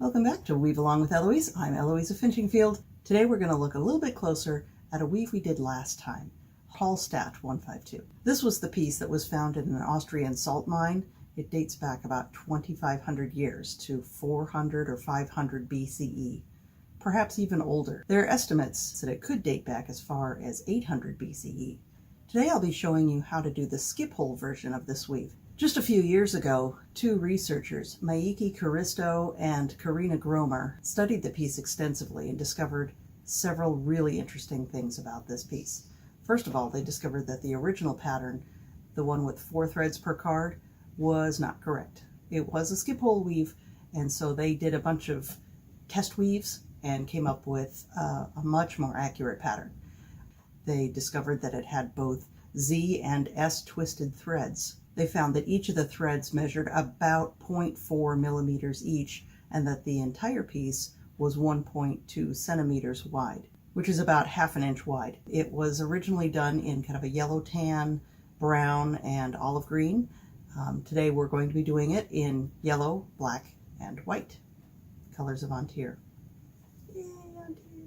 Welcome back to Weave Along with Elewys. I'm Elewys of Finchingfield. Today we're going to look a little bit closer at a weave we did last time, Hallstatt 152. This was the piece that was found in an Austrian salt mine. It dates back about 2,500 years to 400 or 500 BCE, perhaps even older. There are estimates that it could date back as far as 800 BCE. Today I'll be showing you how to do the skip hole version of this weave. Just a few years ago, two researchers, Maiki Karisto and Karina Gromer, studied the piece extensively and discovered several really interesting things about this piece. First of all, they discovered that the original pattern, the one with 4 threads per card, was not correct. It was a skip hole weave, and so they did a bunch of test weaves and came up with a much more accurate pattern. They discovered that it had both Z and S twisted threads. They found that each of the threads measured about 0.4 millimeters each, and that the entire piece was 1.2 centimeters wide, which is about ½ an inch wide. It was originally done in kind of a yellow tan, brown, and olive green. Today we're going to be doing it in yellow, black, and white, colors of Antir. Yay, Antir.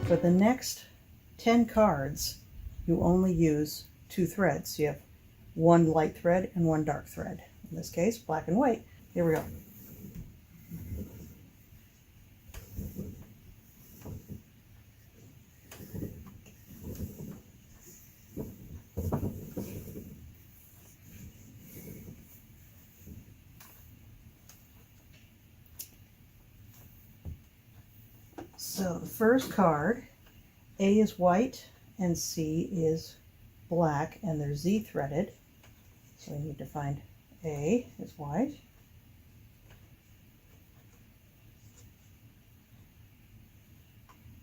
For the next 10 cards, you only use 2 threads. So you have 1 light thread and 1 dark thread. In this case, black and white. Here we go. So the first card, A is white and C is black, and they're Z threaded. So we need to find A is white.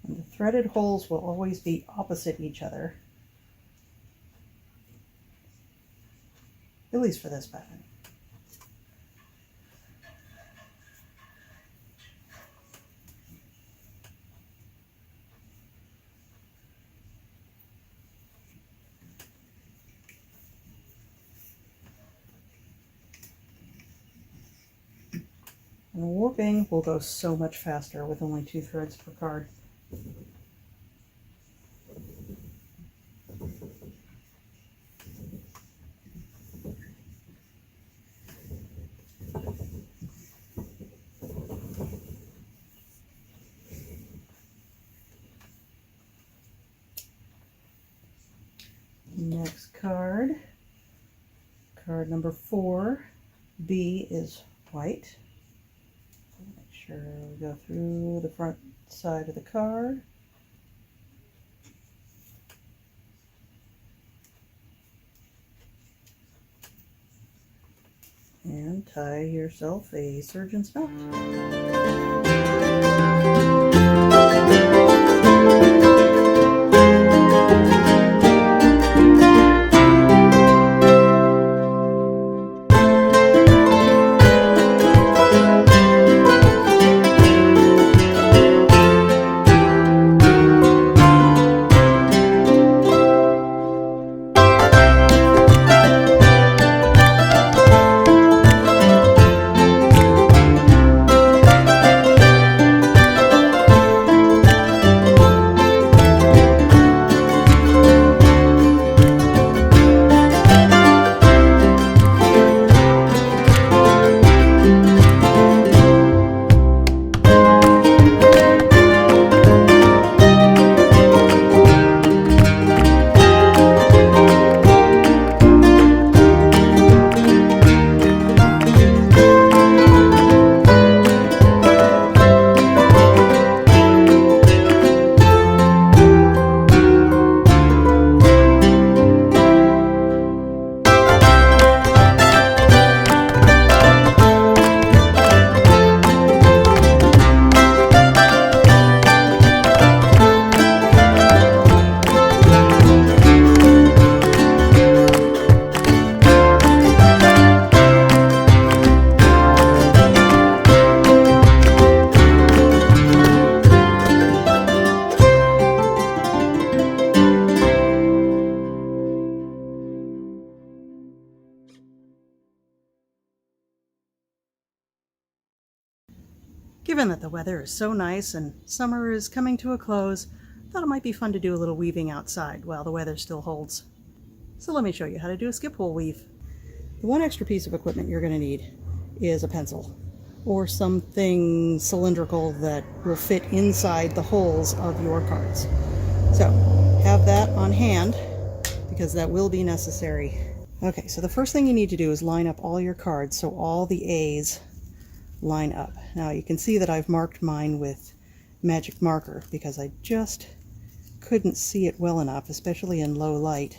And the threaded holes will always be opposite each other, at least for this pattern. And warping will go so much faster with only 2 threads per card. card number 4. B is white. Make sure we go through the front side of the card. And tie yourself a surgeon's knot. Given that the weather is so nice and summer is coming to a close, I thought it might be fun to do a little weaving outside while the weather still holds. So let me show you how to do a skip hole weave. The one extra piece of equipment you're going to need is a pencil or something cylindrical that will fit inside the holes of your cards. So have that on hand because that will be necessary. Okay, so the first thing you need to do is line up all your cards so all the A's line up. Now you can see that I've marked mine with magic marker because I just couldn't see it well enough, especially in low light.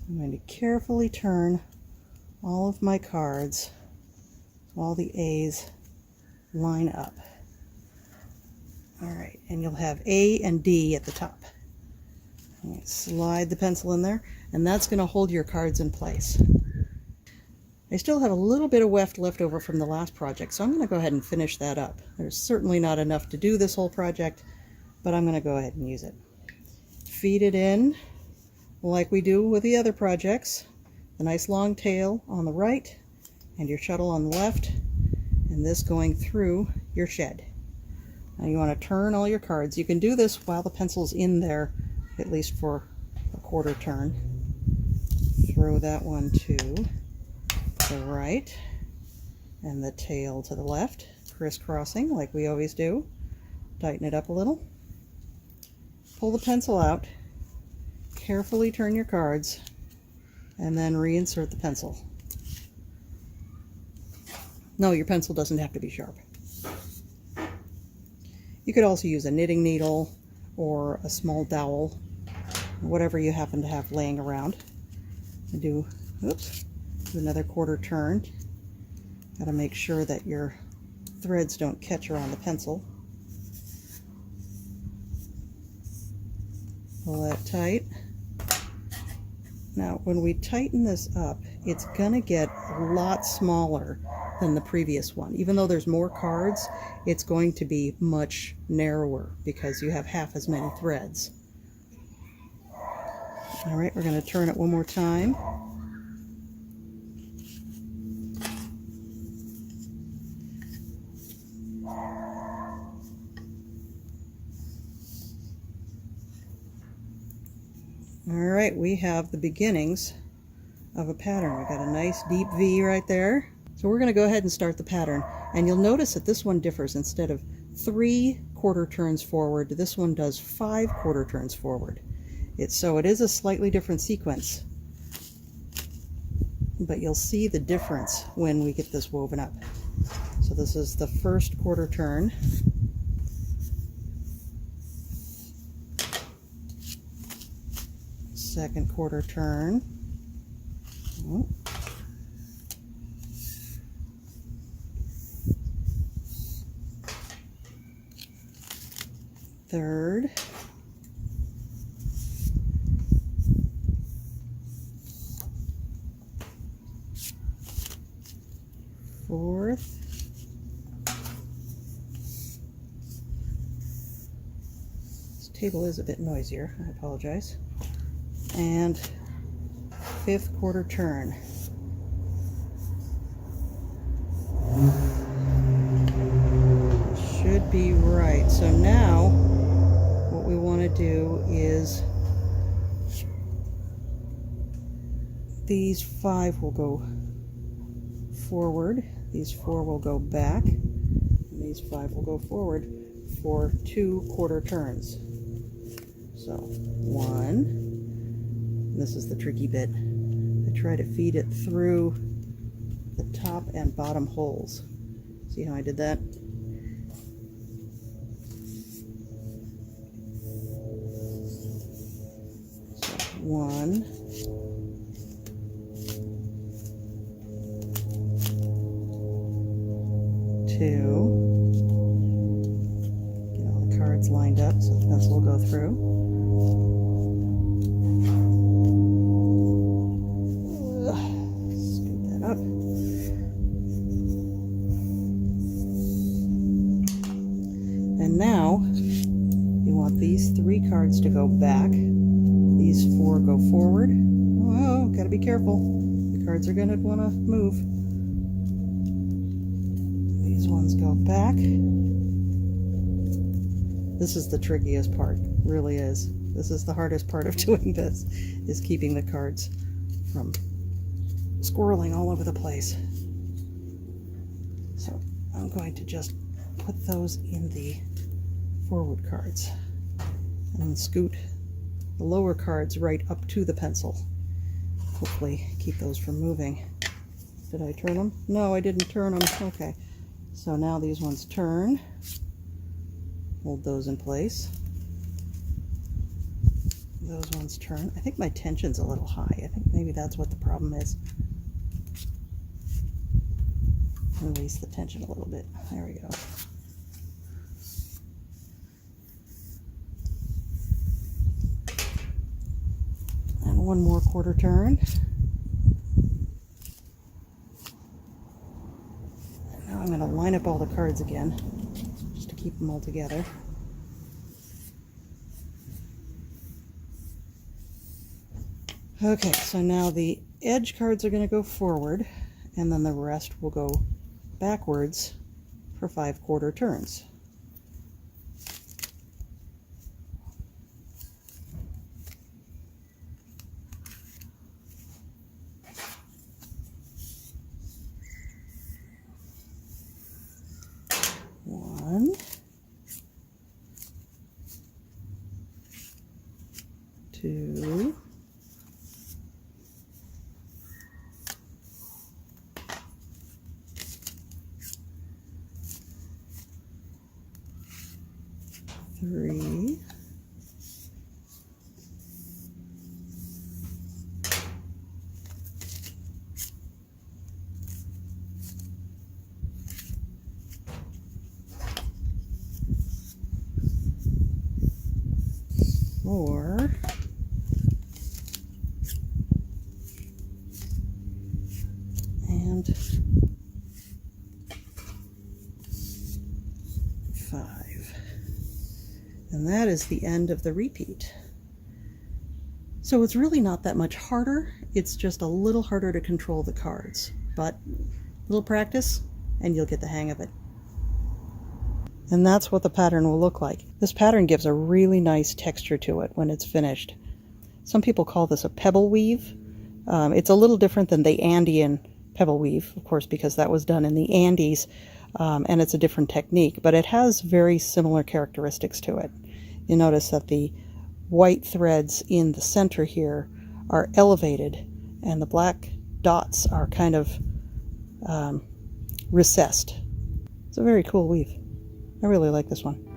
I'm going to carefully turn all of my cards so all the A's line up. Alright, and you'll have A and D at the top. Slide the pencil in there, and that's going to hold your cards in place. I still have a little bit of weft left over from the last project, so I'm going to go ahead and finish that up. There's certainly not enough to do this whole project, but I'm going to go ahead and use it. Feed it in like we do with the other projects. The nice long tail on the right and your shuttle on the left, and this going through your shed. Now you want to turn all your cards. You can do this while the pencil's in there, at least for a quarter turn. Throw that one to the right and the tail to the left, crisscrossing like we always do. Tighten it up a little. Pull the pencil out, carefully turn your cards, and then reinsert the pencil. No, your pencil doesn't have to be sharp. You could also use a knitting needle or a small dowel, whatever you happen to have laying around. And do another quarter turn. Got to make sure that your threads don't catch around the pencil. Pull that tight. Now when we tighten this up, it's gonna get a lot smaller than the previous one. Even though there's more cards, it's going to be much narrower because you have half as many threads. All right, we're going to turn it one more time. All right, we have the beginnings of a pattern. We got a nice deep V right there. So we're going to go ahead and start the pattern. And you'll notice that this one differs. Instead of 3 quarter turns forward, this one does 5 quarter turns forward. So it is a slightly different sequence, but you'll see the difference when we get this woven up. So this is the first quarter turn. Second quarter turn. Oh. Third. Fourth. This table is a bit noisier, I apologize. And fifth quarter turn. Should be right. So now what we want to do is these 5 will go forward, these 4 will go back, and these 5 will go forward for 2 quarter turns. So 1, this is the tricky bit. I try to feed it through the top and bottom holes. See how I did that? So 1, 2, get all the cards lined up so the pencil will go through. Scoot that up. And now you want these 3 cards to go back, these 4 go forward. Oh, gotta be careful. The cards are gonna want to move. These ones go back. This is the trickiest part, really is. This is the hardest part of doing this, is keeping the cards from squirreling all over the place. So I'm going to just put those in the forward cards and scoot the lower cards right up to the pencil. Hopefully keep those from moving. Did I turn them? No, I didn't turn them. Okay. So now these ones turn. Hold those in place. Those ones turn. I think my tension's a little high. I think maybe that's what the problem is. Release the tension a little bit. There we go. And one more quarter turn. And now I'm going to line up all the cards again, just to keep them all together. Okay, so now the edge cards are going to go forward, and then the rest will go backwards for 5 quarter turns. One, 2, 3, 4, and 5. And that is the end of the repeat. So it's really not that much harder. It's just a little harder to control the cards, but a little practice and you'll get the hang of it. And that's what the pattern will look like. This pattern gives a really nice texture to it when it's finished. Some people call this a pebble weave. It's a little different than the Andean pebble weave, of course, because that was done in the Andes, and it's a different technique, but it has very similar characteristics to it. You notice that the white threads in the center here are elevated and the black dots are kind of recessed. It's a very cool weave. I really like this one.